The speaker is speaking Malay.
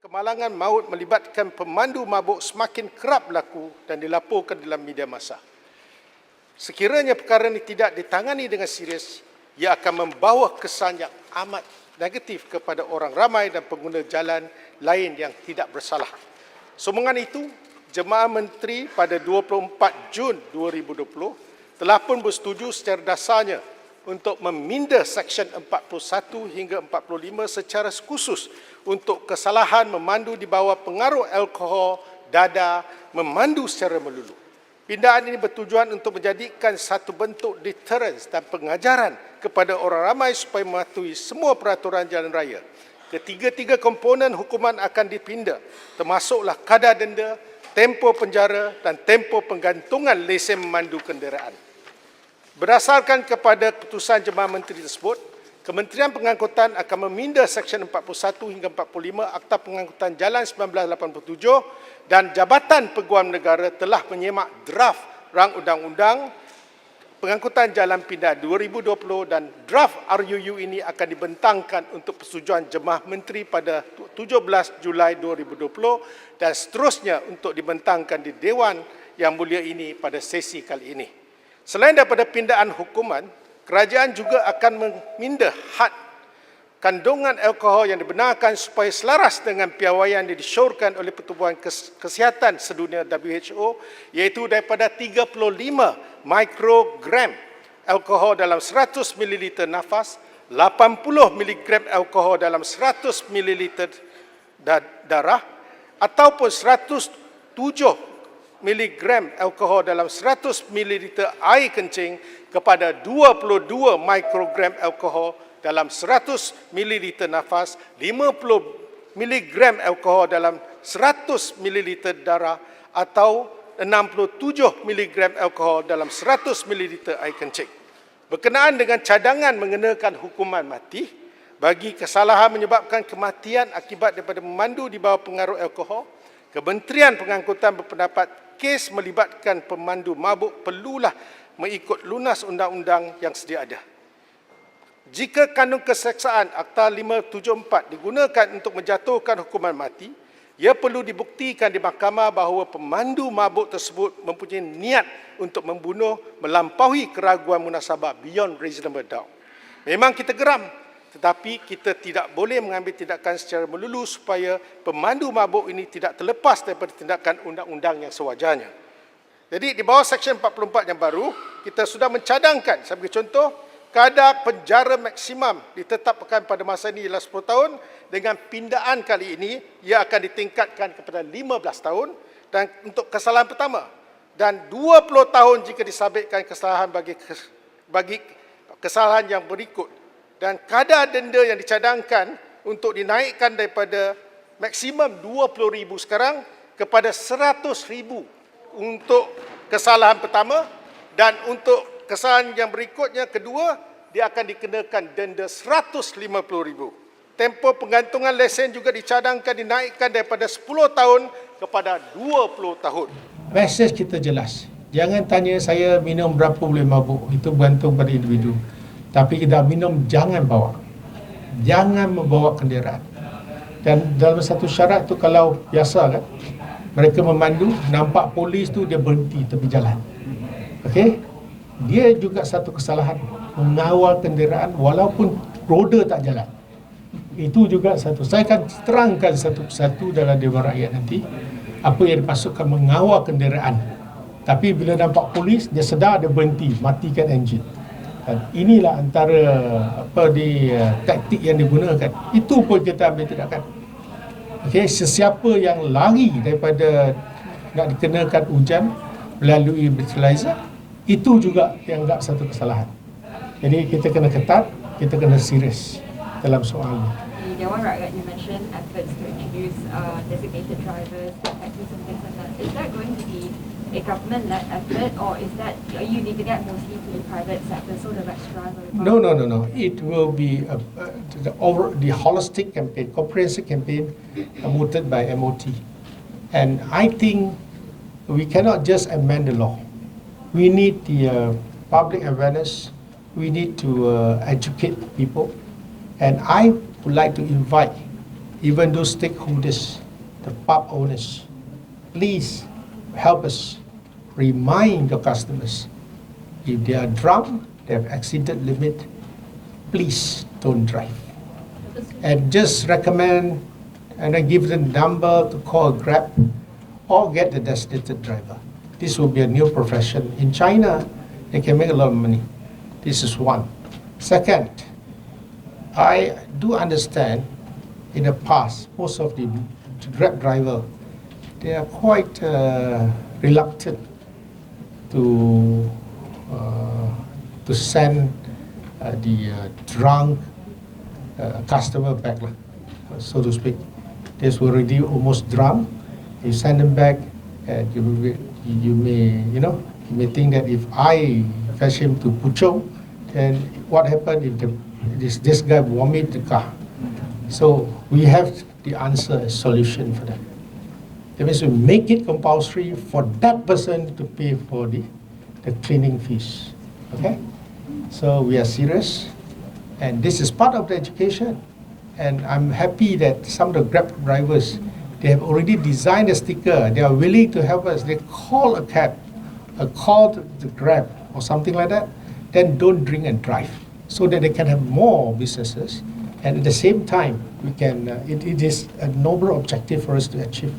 Kemalangan maut melibatkan pemandu mabuk semakin kerap berlaku dan dilaporkan dalam media massa. Sekiranya perkara ini tidak ditangani dengan serius, ia akan membawa kesan yang amat negatif kepada orang ramai dan pengguna jalan lain yang tidak bersalah. Sumbangan itu, Jemaah Menteri pada 24 Jun 2020 telah pun bersetuju secara dasarnya untuk meminda Seksyen 41 hingga 45 secara khusus untuk kesalahan memandu di bawah pengaruh alkohol, dada, memandu secara melulu. Pindaan ini bertujuan untuk menjadikan satu bentuk deterrence dan pengajaran kepada orang ramai supaya mematuhi semua peraturan jalan raya. Ketiga-tiga komponen hukuman akan dipinda, termasuklah kadar denda, tempoh penjara dan tempoh penggantungan lesen memandu kenderaan. Berdasarkan kepada keputusan Jemaah Menteri tersebut, Kementerian Pengangkutan akan meminda Seksyen 41 hingga 45 Akta Pengangkutan Jalan 1987 dan Jabatan Peguam Negara telah menyemak draft Rang Undang-Undang Pengangkutan Jalan Pindah 2020 dan draft RUU ini akan dibentangkan untuk persetujuan Jemaah Menteri pada 17 Julai 2020 dan seterusnya untuk dibentangkan di Dewan Yang Mulia ini pada sesi kali ini. Selain daripada pindaan hukuman, kerajaan juga akan meminda had kandungan alkohol yang dibenarkan supaya selaras dengan piawaian yang disyorkan oleh Pertubuhan Kesihatan Sedunia WHO, iaitu daripada 35 mikrogram alkohol dalam 100 ml nafas, 80 mg alkohol dalam 100 ml darah, ataupun 107 miligram alkohol dalam 100 ml air kencing kepada 22 mikrogram alkohol dalam 100 ml nafas, 50 miligram alkohol dalam 100 ml darah atau 67 miligram alkohol dalam 100 ml air kencing. Berkenaan dengan cadangan mengenakan hukuman mati bagi kesalahan menyebabkan kematian akibat daripada memandu di bawah pengaruh alkohol, Kementerian Pengangkutan berpendapat kes melibatkan pemandu mabuk perlulah mengikut lunas undang-undang yang sedia ada. Jika kandung keseksaan Akta 574 digunakan untuk menjatuhkan hukuman mati, ia perlu dibuktikan di mahkamah bahawa pemandu mabuk tersebut mempunyai niat untuk membunuh melampaui keraguan munasabah beyond reasonable doubt. Memang kita geram, tetapi kita tidak boleh mengambil tindakan secara melulu supaya pemandu mabuk ini tidak terlepas daripada tindakan undang-undang yang sewajarnya. Jadi di bawah Seksyen 44 yang baru, kita sudah mencadangkan, sebagai contoh, kadar penjara maksimum ditetapkan pada masa ini ialah 10 tahun, dengan pindaan kali ini, ia akan ditingkatkan kepada 15 tahun dan untuk kesalahan pertama, dan 20 tahun jika disabitkan kesalahan bagi kesalahan yang berikut. Dan kadar denda yang dicadangkan untuk dinaikkan daripada maksimum 20,000 sekarang kepada 100,000 untuk kesalahan pertama, dan untuk kesalahan yang berikutnya kedua, dia akan dikenakan denda 150,000. Tempoh penggantungan lesen juga dicadangkan dinaikkan daripada 10 tahun kepada 20 tahun. Mesej kita jelas. Jangan tanya saya minum berapa boleh mabuk. Itu bergantung pada individu. Tapi kita minum, jangan bawa. Jangan membawa kenderaan. Dan dalam satu syarat tu, kalau biasa kan, mereka memandu, nampak polis tu dia berhenti tepi jalan. Okey? Dia juga satu kesalahan, mengawal kenderaan walaupun roda tak jalan. Itu juga satu. Saya akan terangkan satu-satu dalam Dewan Rakyat nanti apa yang dimaksudkan mengawal kenderaan. Tapi bila nampak polis, dia sedar, dia berhenti, matikan enjin. Dan inilah antara taktik yang digunakan. Itu pun kita ambil tindakan. Okey, sesiapa yang lari daripada nak dikenakan hujan melalui breathalyzer, itu juga dianggap satu kesalahan. Jadi kita kena ketat, kita kena serius dalam soal ini. Di Dewan Rakyat, you mentioned efforts to introduce designated drivers, taxis and things like that. Is that going to be a government-led effort, or are you leaving that mostly to the private sector, so the restaurants? No. It will be the holistic campaign, comprehensive campaign promoted by MOT. And I think we cannot just amend the law. We need the public awareness. We need to educate people. And I would like to invite even those stakeholders, the pub owners, please help us remind your customers, if they are drunk, they have exceeded limit, please don't drive. And just recommend and I give them number to call Grab or get the designated driver. This will be a new profession. In China, they can make a lot of money. This is one. Second, I do understand in the past, most of the Grab driver, they are quite reluctant to send the drunk customer back, so to speak. They were already almost drunk. You send them back, and you may think that if I fetch him to Puchong, then what happened if this guy vomit the car? So we have the answer, a solution for that. That means we make it compulsory for that person to pay for the cleaning fees. Okay? So we are serious, and this is part of the education. And I'm happy that some of the Grab drivers, they have already designed a sticker. They are willing to help us. They call a cab, call the Grab or something like that. Then don't drink and drive, so that they can have more businesses. And at the same time, we can. It is a noble objective for us to achieve.